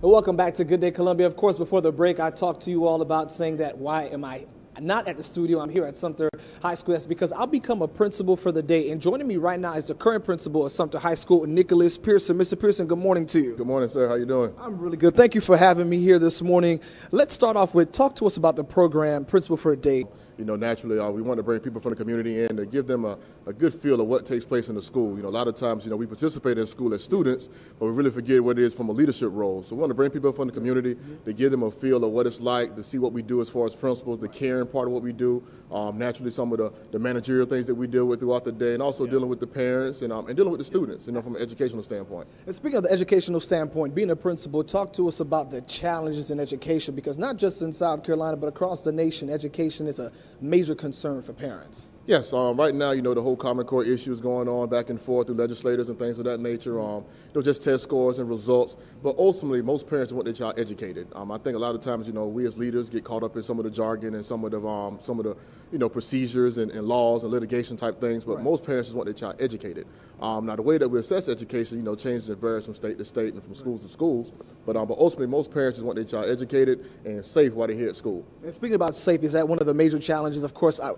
Well, welcome back to Good Day Columbia. Of course, before the break, I talked to you all about saying that why am I not at the studio? I'm here at Sumter High School. That's because I'll become a principal for the day. And joining me right now is the current principal of Sumter High School, Nicholas Pearson. Mr. Pearson, good morning to you. Good morning, sir. How you doing? I'm really good. Thank you for having me here this morning. Let's start off with, talk to us about the program, Principal for a Day. You know, naturally, we want to bring people from the community in to give them a good feel of what takes place in the school. You know, a lot of times, we participate in school as students, but we really forget what it is from a leadership role. So we want to bring people from the community to give them a feel of what it's like, to see what we do as far as principals, the caring part of what we do, naturally some of the managerial things that we deal with throughout the day, and also dealing with the parents and dealing with the students, from an educational standpoint. And speaking of the educational standpoint, being a principal, talk to us about the challenges in education, because not just in South Carolina, but across the nation, education is a major concern for parents. Yes, right now, the whole Common Core issue is going on back and forth through legislators and things of that nature. Just test scores and results. But ultimately, most parents want their child educated. I think a lot of times, we as leaders get caught up in some of the jargon and some of the procedures and laws and litigation type things. But most parents just want their child educated. Now, the way that we assess education, changes and varies from state to state and from schools to schools. But ultimately, most parents just want their child educated and safe while they're here at school. And speaking about safe, is that one of the major challenges? Of course, I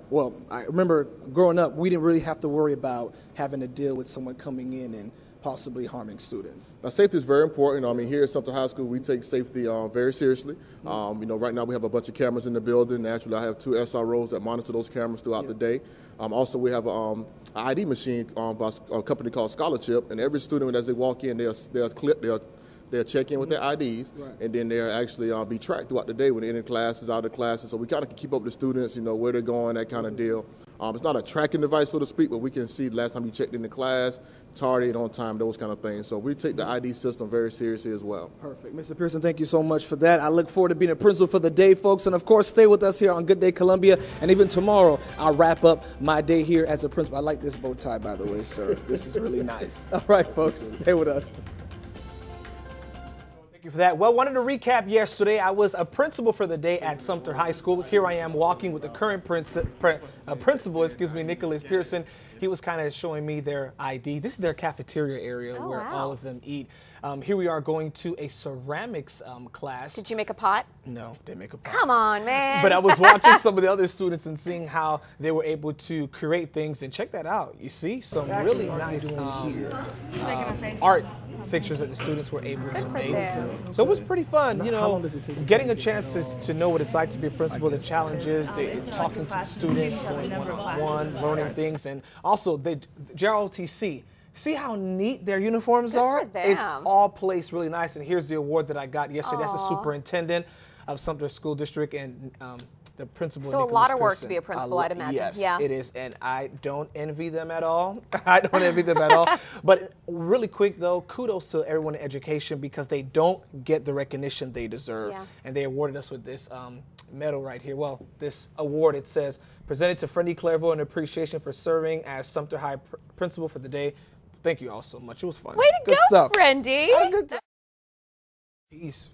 remember growing up, we didn't really have to worry about having to deal with someone coming in and possibly harming students. Now, safety is very important. Here at Sumter High School, we take safety very seriously. Right now we have a bunch of cameras in the building. Naturally, I have 2 SROs that monitor those cameras throughout the day. Also, we have an ID machine by a company called Scholarship, and every student, as they walk in, they'll check in with their IDs, and then they'll actually be tracked throughout the day when they're in classes, out of classes. So we kind of can keep up with the students, where they're going, that kind of deal. It's not a tracking device, so to speak, but we can see the last time you checked in the class, tardy, on time, those kind of things. So we take the ID system very seriously as well. Perfect. Mr. Pearson, thank you so much for that. I look forward to being a principal for the day, folks. And, of course, stay with us here on Good Day Columbia. And even tomorrow, I'll wrap up my day here as a principal. I like this bow tie, by the way, sir. This is really nice. All right, folks, stay with us. Thank you for that. Well, wanted to recap yesterday. I was a principal for the day at Sumter High School. Here I am walking with the current principal, Nicholas Pearson. He was kind of showing me their ID. This is their cafeteria area where all of them eat. Here we are going to a ceramics class. Did you make a pot? No, didn't make a pot. Come on, man. But I was watching some of the other students and seeing how they were able to create things. And check that out. You see some really nice art fixtures that the students were able to make. So it was pretty fun, getting a chance to know what it's like to be a principal, the challenges, talking to the students, going one-on-one, learning things, and also the JROTC. See how neat their uniforms are? It's all placed really nice. And here's the award that I got yesterday. That's the superintendent of Sumter School District and the principal. So Nicholas a lot of work Pearson. to be a principal, I'd imagine. Yes, yeah, it is. And I don't envy them at all. I don't envy them at all. But really quick, though, kudos to everyone in education because they don't get the recognition they deserve. Yeah. And they awarded us with this medal right here. Well, this award, it says, presented to Fraendy Clervaud in appreciation for serving as Sumter High principal for the day. Thank you all so much. It was fun. Way to Good go, stuff. Fraendy. Had a good time. Peace.